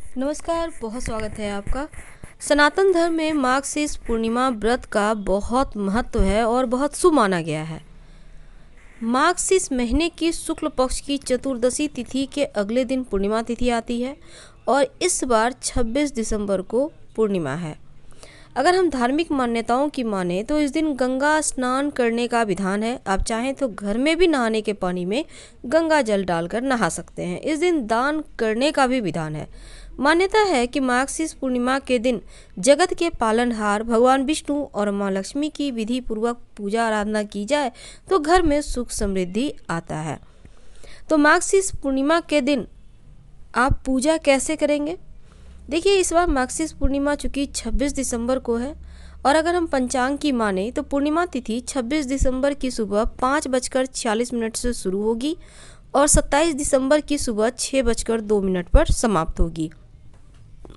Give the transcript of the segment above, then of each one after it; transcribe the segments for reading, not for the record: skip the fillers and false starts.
नमस्कार, बहुत स्वागत है आपका। सनातन धर्म में मार्गशीर्ष पूर्णिमा व्रत का बहुत महत्व है और बहुत शुभ माना गया है। मार्गशीर्ष महीने की शुक्ल पक्ष की चतुर्दशी तिथि के अगले दिन पूर्णिमा तिथि आती है और इस बार 26 दिसंबर को पूर्णिमा है। अगर हम धार्मिक मान्यताओं की माने तो इस दिन गंगा स्नान करने का विधान है। आप चाहें तो घर में भी नहाने के पानी में गंगा जल डालकर नहा सकते हैं। इस दिन दान करने का भी विधान है। मान्यता है कि मार्गशीर्ष पूर्णिमा के दिन जगत के पालनहार भगवान विष्णु और माँ लक्ष्मी की विधि पूर्वक पूजा आराधना की जाए तो घर में सुख समृद्धि आता है। तो मार्गशीर्ष पूर्णिमा के दिन आप पूजा कैसे करेंगे? देखिए, इस बार मार्गशीर्ष पूर्णिमा चूँकि 26 दिसंबर को है और अगर हम पंचांग की माने तो पूर्णिमा तिथि 26 दिसंबर की सुबह 5:46 से शुरू होगी और 27 दिसंबर की सुबह 6:02 पर समाप्त होगी।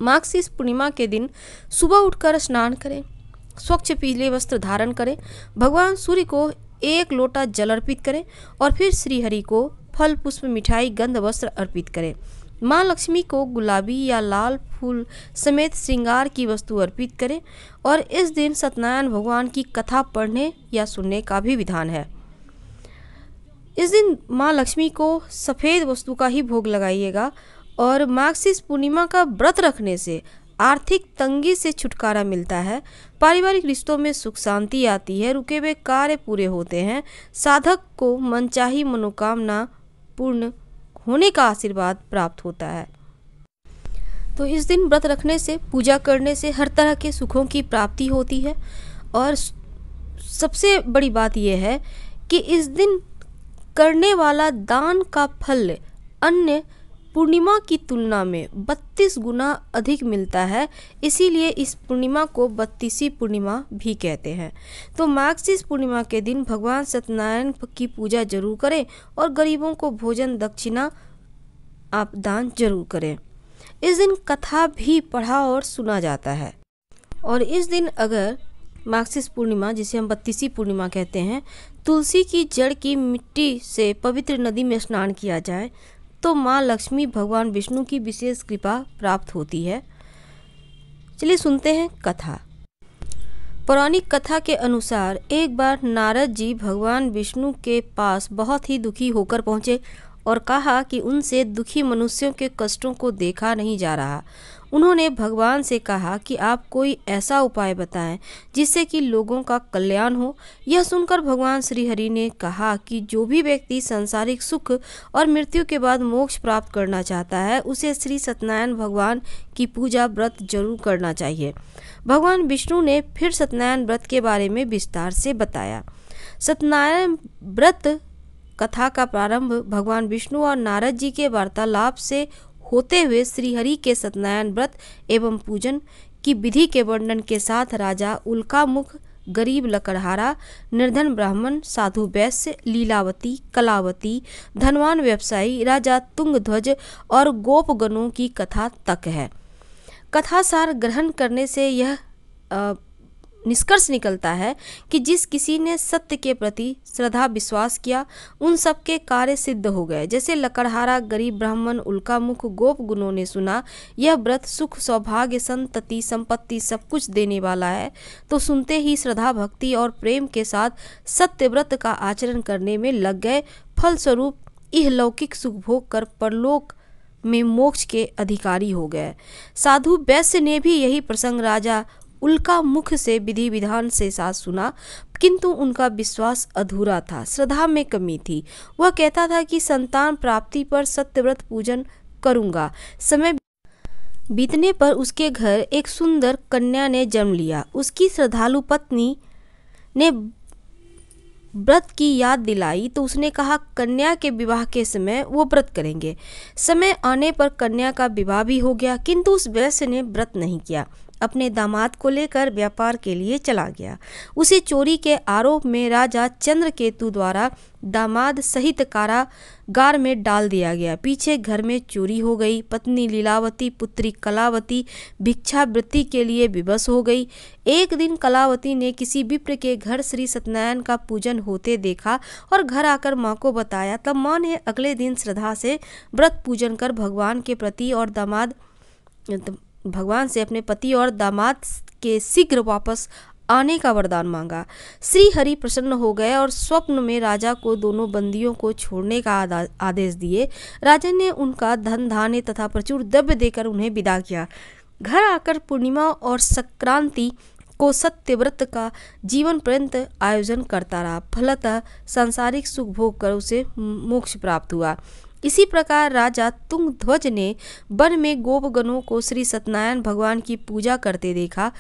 मार्गशीर्ष पूर्णिमा के दिन सुबह उठकर स्नान करें, स्वच्छ पीले वस्त्र धारण करें, भगवान सूर्य को 1 लोटा जल अर्पित करें और फिर श्रीहरि को फल पुष्प मिठाई गंध वस्त्र अर्पित करें। माँ लक्ष्मी को गुलाबी या लाल फूल समेत श्रृंगार की वस्तु अर्पित करें और इस दिन सत्यनारायण भगवान की कथा पढ़ने या सुनने का भी विधान है। इस दिन माँ लक्ष्मी को सफ़ेद वस्तु का ही भोग लगाइएगा और मार्गशीर्ष पूर्णिमा का व्रत रखने से आर्थिक तंगी से छुटकारा मिलता है, पारिवारिक रिश्तों में सुख शांति आती है, रुके हुए कार्य पूरे होते हैं, साधक को मनचाही मनोकामना पूर्ण होने का आशीर्वाद प्राप्त होता है। तो इस दिन व्रत रखने से, पूजा करने से हर तरह के सुखों की प्राप्ति होती है और सबसे बड़ी बात यह है कि इस दिन करने वाला दान का फल अन्य पूर्णिमा की तुलना में 32 गुना अधिक मिलता है। इसीलिए इस पूर्णिमा को 32वीं पूर्णिमा भी कहते हैं। तो मार्गशीर्ष पूर्णिमा के दिन भगवान सत्यनारायण की पूजा जरूर करें और गरीबों को भोजन दक्षिणा आप दान जरूर करें। इस दिन कथा भी पढ़ा और सुना जाता है और इस दिन अगर मार्गशीर्ष पूर्णिमा, जिसे हम 32वीं पूर्णिमा कहते हैं, तुलसी की जड़ की मिट्टी से पवित्र नदी में स्नान किया जाए तो माँ लक्ष्मी भगवान विष्णु की विशेष कृपा प्राप्त होती है। चलिए सुनते हैं कथा। पौराणिक कथा के अनुसार एक बार नारद जी भगवान विष्णु के पास बहुत ही दुखी होकर पहुँचे और कहा कि उनसे दुखी मनुष्यों के कष्टों को देखा नहीं जा रहा। उन्होंने भगवान से कहा कि आप कोई ऐसा उपाय बताएं जिससे कि लोगों का कल्याण हो। यह सुनकर भगवान श्री हरि ने कहा कि जो भी व्यक्ति सांसारिक सुख और मृत्यु के बाद मोक्ष प्राप्त करना चाहता है उसे श्री सत्यनारायण भगवान की पूजा व्रत जरूर करना चाहिए। भगवान विष्णु ने फिर सत्यनारायण व्रत के बारे में विस्तार से बताया। सत्यनारायण व्रत कथा का प्रारंभ भगवान विष्णु और नारद जी के वार्तालाप से होते हुए श्रीहरि के सत्यनारायण व्रत एवं पूजन की विधि के वर्णन के साथ राजा उल्कामुख, गरीब लकड़हारा, निर्धन ब्राह्मण, साधु वैश्य, लीलावती, कलावती, धनवान व्यवसायी, राजा तुंगध्वज और गोपगणों की कथा तक है। कथा सार ग्रहण करने से यह निष्कर्ष निकलता है कि जिस किसी ने सत्य के प्रति श्रद्धा विश्वास किया उन सबके कार्य सिद्ध हो गए। जैसे लकड़हारा, गरीब ब्राह्मण, उल्कामुख, गोप गुणों ने सुना यह व्रत सुख, सौभाग्य, संतति, संपत्ति सब कुछ देने वाला है तो सुनते ही श्रद्धा, भक्ति और प्रेम के साथ सत्य व्रत का आचरण करने में लग गए। फलस्वरूप इहलौकिक सुख भोग कर परलोक में मोक्ष के अधिकारी हो गए। साधु वैश्य ने भी यही प्रसंग राजा उल्का मुख से विधि विधान से साथ सुना, किंतु उनका विश्वास अधूरा था, श्रद्धा में कमी थी। वह कहता था कि संतान प्राप्ति पर सत्यव्रत पूजन करूंगा। समय बीतने पर उसके घर एक सुंदर कन्या ने जन्म लिया। उसकी श्रद्धालु पत्नी ने व्रत की याद दिलाई तो उसने कहा कन्या के विवाह के समय वो व्रत करेंगे। समय आने पर कन्या का विवाह भी हो गया, किंतु उस वैश्य ने व्रत नहीं किया। अपने दामाद को लेकर व्यापार के लिए चला गया। उसे चोरी के आरोप में राजा चंद्रकेतु द्वारा दामाद सहित कारागार में डाल दिया गया। पीछे घर में चोरी हो गई। पत्नी लीलावती, पुत्री कलावती भिक्षावृत्ति के लिए विवश हो गई। एक दिन कलावती ने किसी विप्र के घर श्री सत्यनारायण का पूजन होते देखा और घर आकर माँ को बताया। तब माँ ने अगले दिन श्रद्धा से व्रत पूजन कर भगवान के प्रति और दामाद भगवान से अपने पति और दामाद के शीघ्र वापस आने का वरदान मांगा। श्री हरि प्रसन्न हो गए और स्वप्न में राजा को दोनों बंदियों को छोड़ने का आदेश दिए। राजा ने उनका धन धान्य तथा प्रचुर द्रव्य देकर उन्हें विदा किया। घर आकर पूर्णिमा और संक्रांति को सत्यव्रत का जीवन पर्यंत आयोजन करता रहा। फलतः सांसारिक सुख भोग कर उसे मोक्ष प्राप्त हुआ। इसी प्रकार राजा तुंगध्वज ने वन में गोपगणों को श्री सत्यनारायण भगवान की पूजा करते देखा,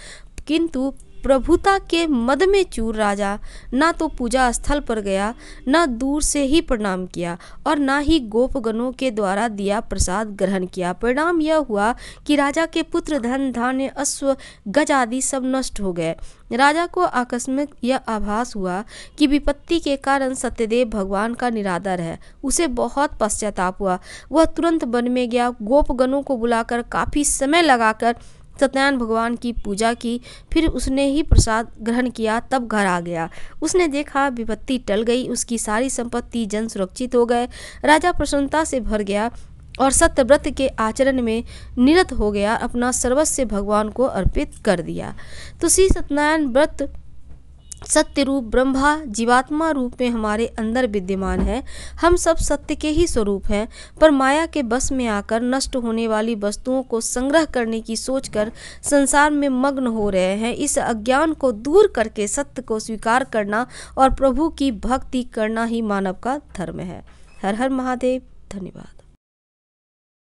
किंतु प्रभुता के मद में चूर राजा ना तो पूजा स्थल पर गया, न दूर से ही प्रणाम किया और ना ही गोपगणों के द्वारा दिया प्रसाद ग्रहण किया। परिणाम यह हुआ कि राजा के पुत्र, धन धान्य, अश्व, गज आदि सब नष्ट हो गए। राजा को आकस्मिक यह आभास हुआ कि विपत्ति के कारण सत्यदेव भगवान का निरादर है। उसे बहुत पश्चाताप हुआ। वह तुरंत वन में गया, गोपगणों को बुलाकर काफी समय लगाकर सत्यनारायण भगवान की पूजा की। फिर उसने ही प्रसाद ग्रहण किया, तब घर आ गया। उसने देखा विपत्ति टल गई, उसकी सारी संपत्ति जन सुरक्षित हो गए। राजा प्रसन्नता से भर गया और सत्यव्रत के आचरण में निरत हो गया, अपना सर्वस्व भगवान को अर्पित कर दिया। तो श्री सत्यनारायण व्रत सत्य रूप ब्रह्मा जीवात्मा रूप में हमारे अंदर विद्यमान है। हम सब सत्य के ही स्वरूप हैं, पर माया के बस में आकर नष्ट होने वाली वस्तुओं को संग्रह करने की सोचकर संसार में मग्न हो रहे हैं। इस अज्ञान को दूर करके सत्य को स्वीकार करना और प्रभु की भक्ति करना ही मानव का धर्म है। हर हर महादेव। धन्यवाद।